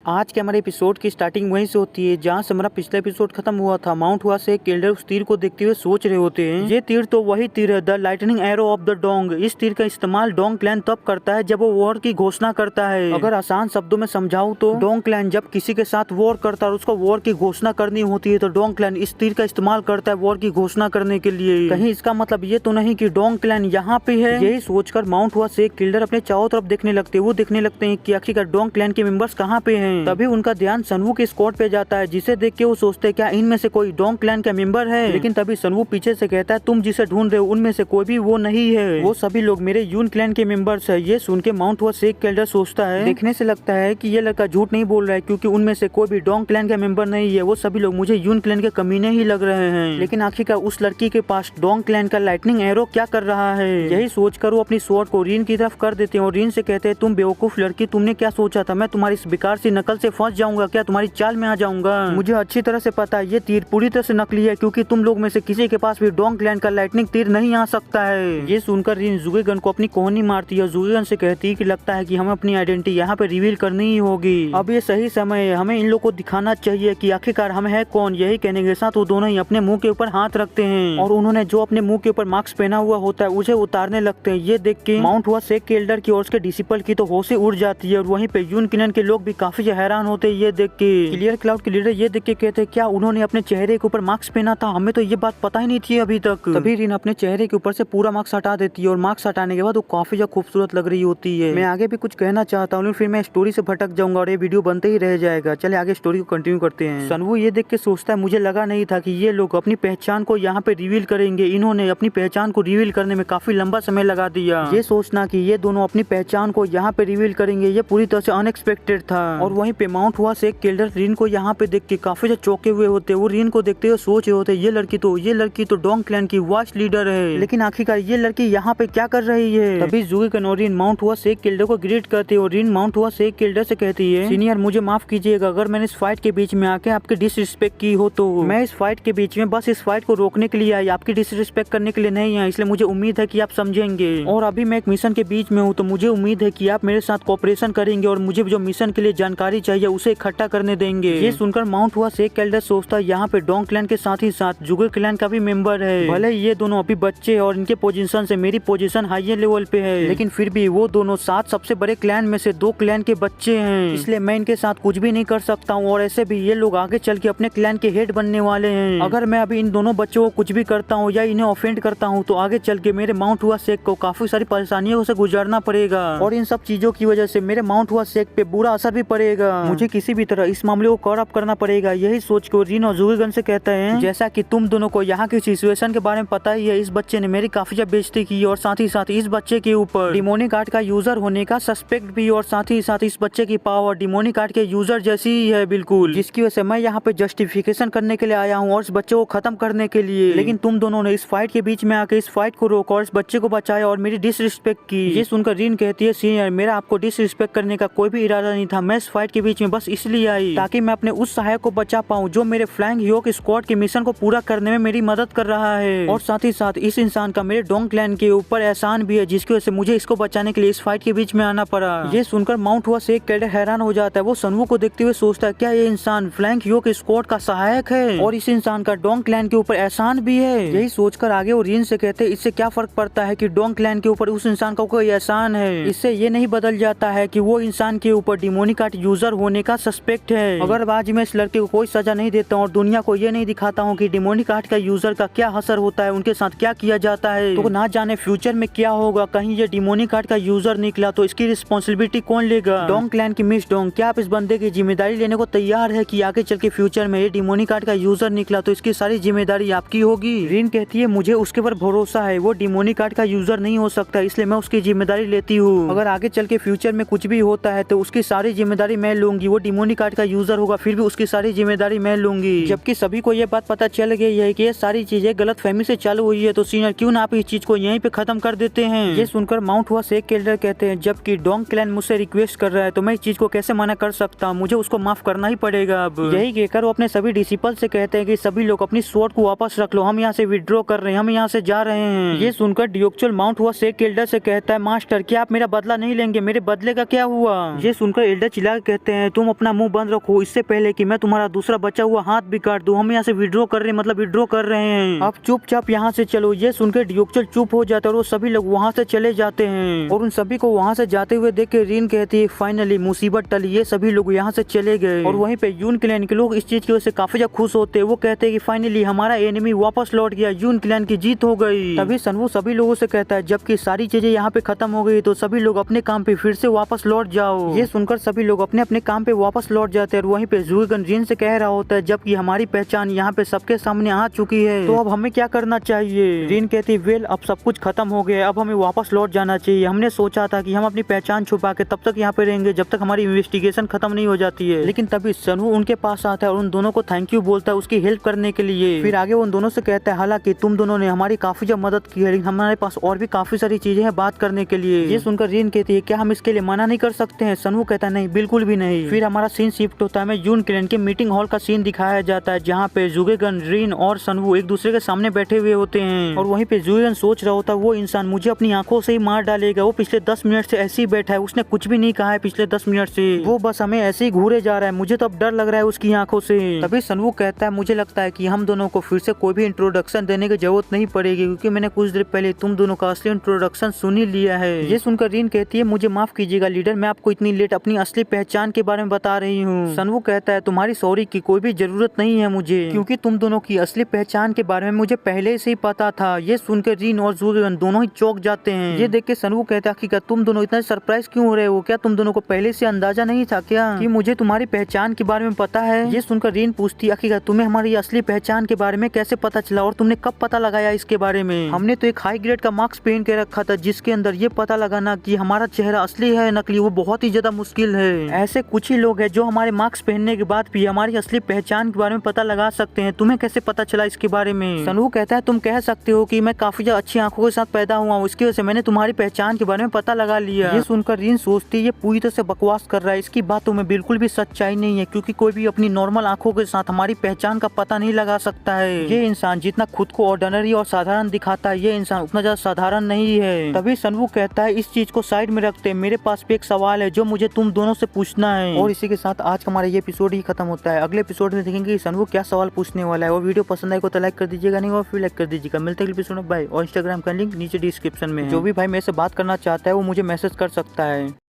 आज के हमारे एपिसोड की स्टार्टिंग वहीं से होती है जहां से हमारा पिछला एपिसोड खत्म हुआ था। माउंट हुआ से केल्डर उस तीर को देखते हुए सोच रहे होते हैं, ये तीर तो वही तीर है, the lightning arrow of the Dong. इस तीर का इस्तेमाल डोंग क्लैन तब करता है जब वो वॉर की घोषणा करता है। अगर आसान शब्दों में समझाऊं तो डोंग क्लैन जब किसी के साथ वॉर करता है और उसको वॉर की घोषणा करनी होती है तो डोंग क्लैन इस तीर का इस्तेमाल करता है वॉर की घोषणा करने के लिए। कहीं इसका मतलब ये तो नहीं कि डोंग क्लैन यहाँ पे है। यही सोचकर माउंट हुआ से केल्डर अपने चारों तरफ देखने लगते हैं। वो देखने लगते हैं कि आखिरकार डोंग क्लैन के मेंबर्स कहाँ पे हैं। तभी उनका ध्यान सनवू के स्क्वाड पे जाता है, जिसे देख के वो सोचते हैं क्या इनमें से कोई डोंग क्लैन का मेंबर है। लेकिन तभी सनवू पीछे से कहता है तुम जिसे ढूंढ रहे हो उनमें से कोई भी वो नहीं है, वो सभी लोग मेरे यून क्लैन के मेंबर्स है। ये सुन के माउंट हुआ से केल्डर सोचता है, देखने से लगता है कि ये लड़का झूठ नहीं बोल रहा है क्योंकि उनमें से कोई भी डोंग क्लैन का मेंबर नहीं है। वो सभी लोग मुझे यून क्लैन के कमीने ही लग रहे हैं। लेकिन आखिरकार उस लड़की के पास डोंग क्लैन का लाइटनिंग एरो क्या कर रहा है। यही सोचकर वो अपनी स्वॉर्ड को रीन की तरफ कर देते हैं और रीन से कहते हैं तुम बेवकूफ लड़की, तुमने क्या सोचा था मैं तुम्हारी इस बेकार सी नकल से फंस जाऊंगा क्या, तुम्हारी चाल में आ जाऊंगा। मुझे अच्छी तरह से पता है ये तीर पूरी तरह से नकली है क्योंकि तुम लोग में से किसी के पास भी डोंग क्लैन का लाइटनिंग तीर नहीं आ सकता है। ये सुनकर रीन जुगेगन को अपनी कोहनी मारती है और जुगेगन से कहती है कि लगता है कि हमें अपनी आइडेंटिटी यहाँ पे रिवील करनी ही होगी। अब ये सही समय है, हमें इन लोग को दिखाना चाहिए कि आखिरकार हम है कौन। यही कहने के साथ वो दोनों ही अपने मुंह के ऊपर हाथ रखते हैं और उन्होंने जो अपने मुंह के ऊपर मास्क पहना हुआ होता है उसे उतारने लगते हैं। ये देख के माउंट हुआ से केल्डर की और उसके डिसिपल की तो होश उड़ जाती है और वहीं पे यून क्लैन के लोग भी काफी हैरान होते हैं। ये देख के क्लियर क्लाउड के लीडर ये देख के कहते हैं क्या उन्होंने अपने चेहरे के ऊपर मास्क पहना था, हमें तो ये बात पता ही नहीं थी अभी तक। तभी रीन अपने चेहरे के ऊपर से पूरा मास्क हटा देती है और मास्क हटाने के बाद वो काफी ज्यादा खूबसूरत लग रही होती है। मैं आगे भी कुछ कहना चाहता हूँ फिर मैं स्टोरी से भटक जाऊंगा और ये वीडियो बनते ही रह जाएगा। चले आगे स्टोरी को कंटिन्यू करते हैं। सनवू ये देख के सोचता है मुझे लगा नहीं था कि ये लोग अपनी पहचान को यहाँ पे रिवील करेंगे। इन्होंने अपनी पहचान को रिवील करने में काफी लंबा समय लगा दिया। ये सोचना कि ये दोनों अपनी पहचान को यहाँ पे रिवील करेंगे ये पूरी तरह से अनएक्सपेक्टेड था। और वहीं पे माउंट हुआ से केल्डर रीन को यहाँ पे देख के काफी ज्यादा चौंके हुए होते। वो रीन को देखते हुए सोच रहे होते ये लड़की तो डोंग क्लैन की वाइस लीडर है, लेकिन आखिरकार ये लड़की यहाँ पे क्या कर रही है। तभी जुगेगन और रीन माउंट हुआ से केल्डर को ग्रीट करते हैं और रीन माउंट हुआ से केल्डर से कहती है सीनियर मुझे माफ कीजिएगा अगर मैंने इस फाइट के बीच में आके आपकी डिसरिस्पेक्ट की हो तो। मैं इस फाइट के बीच में बस इस फाइट को रोकने के लिए आई, आपकी डिसरिस्पेक्ट करने के लिए नहीं आई, इसलिए मुझे उम्मीद है कि आप समझेंगे। और अभी मैं एक मिशन के बीच में हूँ तो मुझे उम्मीद है कि आप मेरे साथ कोऑपरेशन करेंगे और मुझे जो मिशन के लिए जानकारी चाहिए उसे इकट्ठा करने देंगे। ये सुनकर माउंट हुआ से केल्डर सोचता है यहाँ पे डोंग क्लैन के साथ ही साथ जुगे क्लैन का भी मेंबर है। भले ये दोनों अभी बच्चे और इनके पोजीशन से मेरी पोजीशन हाईयर लेवल पे है, लेकिन फिर भी वो दोनों 7 सबसे बड़े क्लैन में से 2 क्लैन के बच्चे हैं, इसलिए मैं इनके साथ कुछ भी नहीं कर सकता हूँ। और ऐसे भी ये लोग आगे चल के अपने क्लैन के हेड बनने वाले हैं। अगर मैं अभी इन दोनों बच्चों को कुछ भी करता हूँ या इन्हें ऑफेंड करता हूँ तो आगे चल के मेरे माउंट हुआ शेख को काफी सारी परेशानियों से गुजरना पड़ेगा और इन सब चीजों की वजह से मेरे माउंट हुआ शेख पे बुरा असर भी पड़ेगा। मुझे किसी भी तरह इस मामले को कवर अप करना पड़ेगा। यही सोच के रीन और जुगेगन से कहते हैं जैसा कि तुम दोनों को यहाँ की सिचुएशन के बारे में पता ही है, इस बच्चे ने मेरी काफी ज्यादा बेइज्जती की और साथ ही साथ इस बच्चे के ऊपर डिमोनिक आर्ट का यूजर होने का सस्पेक्ट भी, और साथ ही साथ इस बच्चे की पावर डिमोनिक आर्ट के यूजर जैसी ही है बिल्कुल, जिसकी वजह से मैं यहाँ पे जस्टिफिकेशन करने के लिए आया हूँ और इस बच्चे को खत्म करने के लिए। लेकिन तुम दोनों ने इस फाइट के बीच में आके इस फाइट को रोका और इस बच्चे को बचाया और मेरी डिसरिस्पेक्ट की। ये सुनकर रीन कहती है सीनियर मेरा आपको डिसरिस्पेक्ट करने का कोई भी इरादा नहीं था, मैं इस फाइट के बीच में बस इसलिए आई ताकि मैं अपने उस सहायक को बचा पाऊँ जो मेरे फ्लाइंग ह्यूक स्क्वाड के मिशन को पूरा करने में मेरी मदद कर रहा है। और साथ ही साथ इस इंसान का मेरे डोंग क्लैन के ऊपर एहसान भी है जिसकी वजह से मुझे इसको बचाने के लिए इस फाइट के बीच में आना पड़ा। ये सुनकर माउंट हुआ से केल्डर हैरान हो जाता है। वो सनवू को देखते हुए सोचता है क्या ये इंसान फ्लाइंग ह्यूक स्क्वाड का सहायक है और इस इंसान का डोंग क्लैन के ऊपर एहसान भी है। यही सोचकर आगे वो रीन से कहते हैं इससे क्या फर्क पड़ता है कि डोंग क्लैन के ऊपर उस इंसान का कोई एहसान है, इससे ये नहीं बदल जाता है कि वो इंसान के ऊपर डिमोनिक आर्ट यूजर होने का सस्पेक्ट है। अगर आज मैं इस लड़के को कोई सजा नहीं देता हूँ और दुनिया को ये नहीं दिखाता हूँ कि डिमोनिक आर्ट का यूजर का क्या असर होता है, उनके साथ क्या किया जाता है, तो ना जाने फ्यूचर में क्या होगा। कहीं ये डिमोनिक आर्ट का यूजर निकला तो इसकी रिस्पॉन्सिबिलिटी कौन लेगा। डोंग क्लैन की मिस डोंग क्या आप इस बंदे की जिम्मेदारी लेने को तैयार है कि आगे चल के फ्यूचर में ये डिमोनिक आर्ट का यूजर निकला तो इसकी सारी जिम्मेदारी आपकी होगी। रीन कहती है मुझे उसके ऊपर भरोसा है, वो डिमोनिक आर्ट का यूजर नहीं हो सकता, इसलिए मैं उसकी जिम्मेदारी लेती हूँ। अगर आगे चल के फ्यूचर में कुछ भी होता है तो उसकी सारी जिम्मेदारी मैं लूंगी। वो डिमोनिक आर्ट का यूजर होगा फिर भी उसकी सारी जिम्मेदारी मैं लूंगी। जबकि सभी को ये बात पता चल गई है कि ये सारी चीजें गलत फहमी से चालू हुई है तो सीनियर क्यों ना आप इस चीज को यहीं पे खत्म कर देते हैं। ये सुनकर माउंट हुआ से केल्डर कहते हैं जबकि डोंग क्लैन मुझसे रिक्वेस्ट कर रहा है तो मैं इस चीज को कैसे मना कर सकता हूँ, मुझे उसको माफ करना ही पड़ेगा। अब यही कहकर वो अपने सभी डिसिपल से कहते हैं कि सभी लोग अपनी स्वॉर्ड को वापस रख लो, हम यहाँ से विड्रॉ कर रहे हैं, हम यहाँ से जा रहे हैं। ये सुनकर डियोक्चुअल माउंट हुआ से केल्डर से कहता है मास्टर क्या आप मेरा बदला नहीं लेंगे, मेरे बदले का क्या हुआ। ये सुनकर एल्डर चिल्ला के कहते हैं तुम अपना मुंह बंद रखो, इससे पहले कि मैं तुम्हारा दूसरा बचा हुआ हाथ भी काट दूं। हम यहाँ से विड्रॉ कर रहे हैं, मतलब विड्रॉ कर रहे हैं। अब चुपचाप यहाँ से चलो। ये सुनकर डियोक्चल चुप हो जाता है और वो सभी लोग वहाँ से चले जाते हैं। और उन सभी को वहाँ से जाते हुए देख के रीन कहती है फाइनली मुसीबत टली, ये सभी लोग यहाँ से चले गए। और वहीं पे यून क्लैन के लोग इस चीज की वजह से काफी ज्यादा खुश होते हैं। वो कहते हैं कि फाइनली हमारा एनिमी वापस लौट गया, यून क्लैन की जीत हो गई। तभी सनवू सभी लोगों से कहता है जबकि सारी चीजें यहाँ पे खत्म हो गई तो सभी लोग अपने काम पे फिर से वापस लौट जाओ। ये सुनकर सभी लोग अपने अपने काम पे वापस लौट जाते हैं। और वहीं पे ज़ुगेगन रीन से कह रहा होता है जबकि हमारी पहचान यहाँ पे सबके सामने आ चुकी है तो अब हमें क्या करना चाहिए। रीन कहती है वेल अब सब कुछ खत्म हो गया, अब हमें वापस लौट जाना चाहिए। हमने सोचा था कि हम अपनी पहचान छुपा के तब तक यहाँ पे रहेंगे जब तक हमारी इन्वेस्टिगेशन खत्म नहीं हो जाती है। लेकिन तभी सनवू उनके पास आता है और उन दोनों को थैंक यू बोलता है उसकी हेल्प करने के लिए। फिर आगे वो उन दोनों से कहता है हालांकि तुम दोनों ने हमारी काफी ज्यादा मदद की है लेकिन हमारे पास और भी काफी सारी चीजें हैं बात करने के लिए। ये सुनकर रीन कहती है क्या हम इसके लिए मना नहीं कर सकते हैं। सनवू कहता है नहीं बिल्कुल भी नहीं। फिर हमारा सीन शिफ्ट होता है, यून क्लैन के मीटिंग हॉल का सीन दिखाया जाता है जहाँ पे ज़ुगेगन, रीन और सनवू एक दूसरे के सामने बैठे हुए होते हैं। और वहीं पे ज़ुगेगन सोच रहा होता है वो इंसान मुझे अपनी आंखों से ही मार डालेगा। वो पिछले 10 मिनट से ऐसे ही बैठा है, उसने कुछ भी नहीं कहा है पिछले 10 मिनट से, वो बस हमें ऐसे ही घूरे जा रहा है। मुझे तो अब डर लग रहा है उसकी आंखों से। तभी सनवू कहता है मुझे लगता है कि हम दोनों को फिर से कोई भी इंट्रोडक्शन देने की जरूरत नहीं पड़ेगी क्योंकि मैंने कुछ देर पहले तुम दोनों का असली इंट्रोडक्शन सुन ही लिया है। ये सुनकर रीन कहती है मुझे माफ कीजिएगा लीडर, मैं आपको इतनी लेट अपनी असली पहचान के बारे में बता रही हूँ। सनवू कहता है तुम्हारी सॉरी की कोई भी जरूरत नहीं है मुझे, क्योंकि तुम दोनों की असली पहचान के बारे में मुझे पहले से ही पता था। ये सुनकर रीन और ज़ुगेगन दोनों ही चौंक जाते हैं। ये देख के सनवू कहता है कि तुम दोनों इतना सरप्राइज क्यों हो रहे हो, क्या तुम दोनों को पहले से अंदाजा नहीं था क्या कि मुझे तुम्हारी पहचान के बारे में पता है। ये सुनकर रीन पूछती है तुम्हें हमारी असली पहचान के बारे में कैसे पता चला और तुमने कब पता लगाया इसके बारे में। हमने तो एक हाई ग्रेड का मास्क पहन के रखा था जिसके अंदर ये पता लगाना कि हमारा चेहरा असली है नकली वो बहुत ही ज्यादा मुश्किल है। ऐसे कुछ ही लोग हैं जो हमारे मास्क पहनने के बाद भी हमारी असली पहचान के बारे में पता लगा सकते हैं। तुम्हें कैसे पता चला इसके बारे में। सनवू कहता है तुम कह सकते हो कि मैं काफी ज्यादा अच्छी आंखों के साथ पैदा हुआ हूँ, इसकी वजह से मैंने तुम्हारी पहचान के बारे में पता लगा लिया। ये सुनकर रीन सोचती है ये पूरी तरह से बकवास कर रहा है, इसकी बातों में बिल्कुल भी सच्चाई नहीं है क्योंकि कोई भी अपनी नॉर्मल आंखों के साथ हमारी पहचान का पता नहीं लगा सकता है। ये इंसान जितना खुद को ऑर्डिनरी और साधारण दिखाता है ये इंसान उतना ज्यादा साधारण नहीं है। तभी सनवू कहता है इस चीज को साइड में रखते मेरे पास भी एक सवाल है जो मुझे तुम दोनों से पूछना है। और इसी के साथ आज का हमारा ये एपिसोड ही खत्म होता है। अगले एपिसोड में देखेंगे कि सनवू क्या सवाल पूछने वाला है। और वीडियो पसंद आए तो लाइक कर दीजिएगा, नहीं और फिर लाइक कर दीजिएगा। मिलते हैं एपिसोड में बाय। और इंस्टाग्राम का लिंक नीचे डिस्क्रिप्शन में। जो भी भाई मेरे से बात करना चाहता है वो मुझे मैसेज कर सकता है।